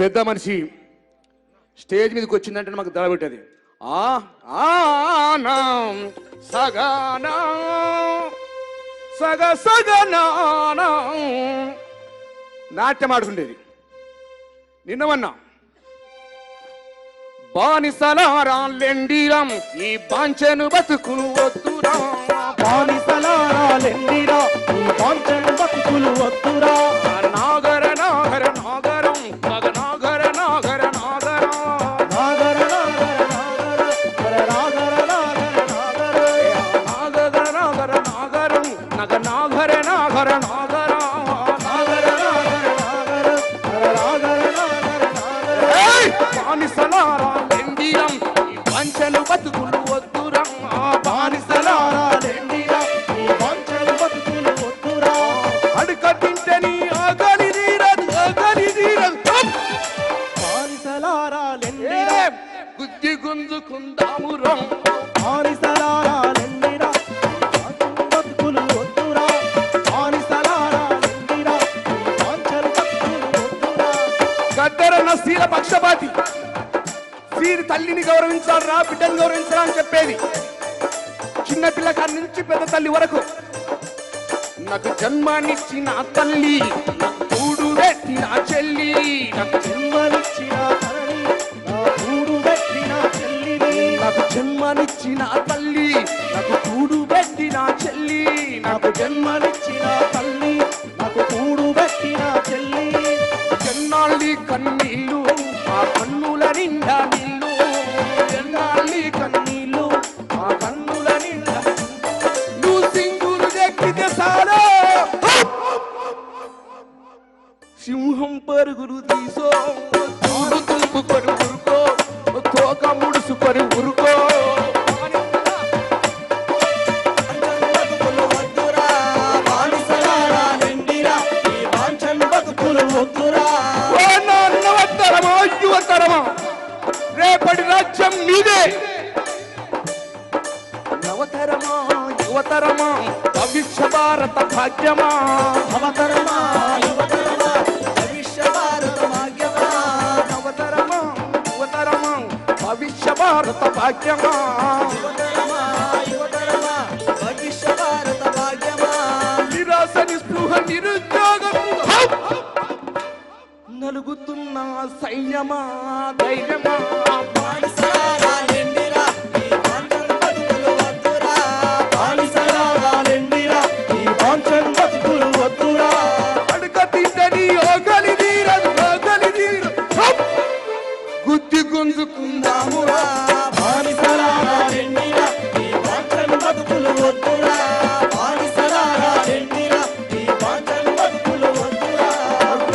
పెద్ద మనిషి స్టేజ్ మీదకి వచ్చిందంటే మాకు దడబెట్టది. సగనా సగనా నాట్యం ఆడుతుండేది. నిన్నవన్నా బానిసలారాలెండిరం ఈ బాంచెను బతుకులు వద్దురా, బానిసలారాలెండిరా ఈ బాంచెను బతుకులు వద్దురా, నాగర నాగర నాగరం నగ నాగర నాగర నాగరం నాగర నాగర నాగర నాగర నాగర నాగర నాగర నాగరం నగ నాగర నాగర నాగర నాగర నాగర నాగర బానిసలారాలెండిరం ఈ బాంచెను బతుకులు వద్దురా, బానిసలారాలెండిరా ఈ బాంచెను బతుకులు వద్దురా, అడుక తింటని ఆగలి నీరదు ఆగలి నీరదు బానిసలారాలెండిరా గుద్ది గుంజుకుందామురా, బానిసలారాలెండిరా బాంచెను బతుకులు వద్దురా, బానిసలారాలెండిరా బాంచెను బతుకులు వద్దురా. గద్దరన్న శీల పక్షపాతి, వీరి తల్లిని గౌరవించాలరా బిడ్డని గౌరవించాలా అని చెప్పేది. చిన్నపిల్ల కాడి నుంచి పెద్ద తల్లి వరకు నాకు జన్మనిచ్చిన తల్లి, నాకు కూడు పెట్టిన చెల్లి, నాకు జన్మనిచ్చిన తల్లి నా కూడు పెట్టిన చెల్లిని, నాకు జన్మనిచ్చిన తల్లి, నాకు కూడు పెట్టిన చెల్లి, నాకు జన్మనిచ్చిన తల్లి నాకు కూడు పెట్టిన చెల్లి. ఎన్నాళ్ళి కన్నీళ్ళు ఆ కన్నుల నిండా నీళ్ళు, ఎన్నాళ్ళి కన్నీళ్ళు ఆ కన్నుల నిండా నువ్వు సింగులు ఎక్కితే సారా సింహం పరుగులు తీసో, చూడు తులుపుకొని ఉరుకో, తోక ముడుసుకొని ఉరుకో. బతుకులు వద్దురా, బానిసలారాలెండిరా ఈ బాంచెను బతుకులు వద్దురా, ఓ నా నవతరమా యువతరమా రేపటి రాజ్యం మీదే. నవతరమా యువతరమా భవిష్య భారత భాగ్యమా, అవతరమా యువతరమా భవిష్య భారత భాగ్యమా, నవతరమా యువతరమా భవిష్య భారత భాగ్యమా, అవతరమా యువతరమా భవిష్య భారత భాగ్యమా. నిరాశ నిస్పృహ నిరుద్యోగం నలుగుతున్న సైన్యమా ధైర్యమా, బానిసలారాలెండిరా ఈ బాంచెను బతుకులు వద్దురా, బానిసలారాలెండిరా ఈ బాంచెను బతుకులు వద్దురా, అడుక తింటని ఓగలి నీరదు ఓగలి నీరదు గుద్ది గుంజుకుందామురా, బానిసలారాలెండిరా ఈ బాంచెను బతుకులు వద్దురా, బానిసలారాలెండిరా ఈ బాంచెను బతుకులు వద్దురా,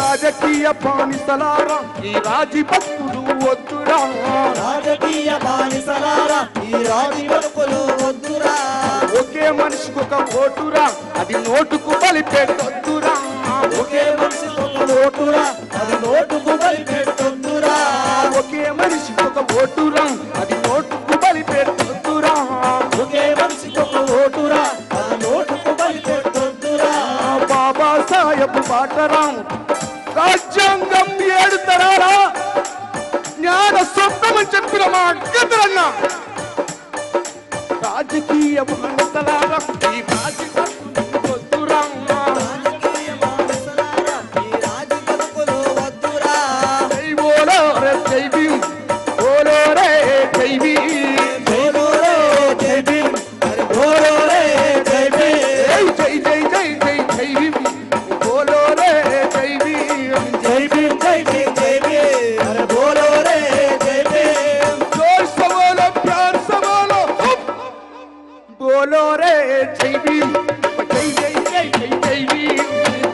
రాజకీయ బానిసలారా ఈ రాజీ బతుకులు వద్దురా, రాజకీయ బానిసలారా ఈ రాజీ బతుకులు వద్దురా, ఒకే మనిషికి ఒక ఓటురా అది నోటుకు బలి పెట్టొద్దురా, ఒకే మనిషికి ఒక ఓటురా అది నోటుకు బలి పెట్టొద్దురా, ఒకే మనిషికి ఒక ఓటురా అది నోటుకు బలి పెట్టొద్దురా, ఒకే మనిషికి ఒక ఓటురా అది నోటుకు బలి పెట్టొద్దురా, బాబా సాహెబ్ బాటరాం రాజ్యాంగం 7 తరాల జ్ఞాన స్వప్నమని చెప్పిన మా అగ్గదరన్న రాజకీయ బానిసలారా ఈ రాజీ బతుకులు వద్దురా, రాజకీయ బానిసలారా ఈ రాజీ బతుకులు వద్దురా, జై బోలో రే జై భీమ్ బోలో రే జై భీమ్, బోలోరే జై భీమ్ హరి బోలోరే జై భీమ్, జై జై జై జై జై భీమ్ బోలో రే జై భీమ్, జై భీమ్ జై భీమ్ జై భీమ్ హరి బోలోరే జై భీమ్, जोर से बोलो प्यार से बोलो बोलो रे जय भीम जय जय जय जय जय भीम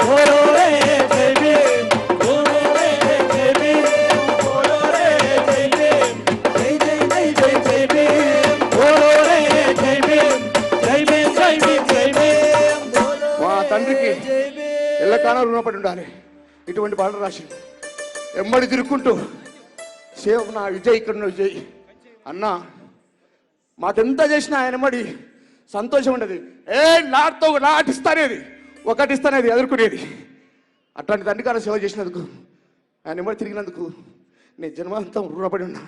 బోలోరే జై భీమ్ బోలోరే జై భీమ్ బోలోరే జై భీమ్ జై జై జై జై జై భీమ్ బోలోరే జై భీమ్ జై భీమ్ జై భీమ్ జై భీమ్ మా తండ్రికి జై భీమ్. ఎల్లకాలం రుణపడి ఉండాలి. ఇటువంటి పాటలు రాసి ఎమ్మడి తిరుక్కుంటూ సేవ్ నా విజయ్ ఇక్కడ విజయ్ అన్న మాకెంత చేసినా ఆయన ఎమ్మడి సంతోషం ఉండదు. నాటితో నాటిస్తానేది ఒకటిస్తానేది ఎదుర్కొనేది. అట్లాంటి తండ్రికాల సేవ చేసినందుకు ఆయన ఎమ్మడి తిరిగినందుకు నేను జన్మాంతం రుణపడి ఉన్నా.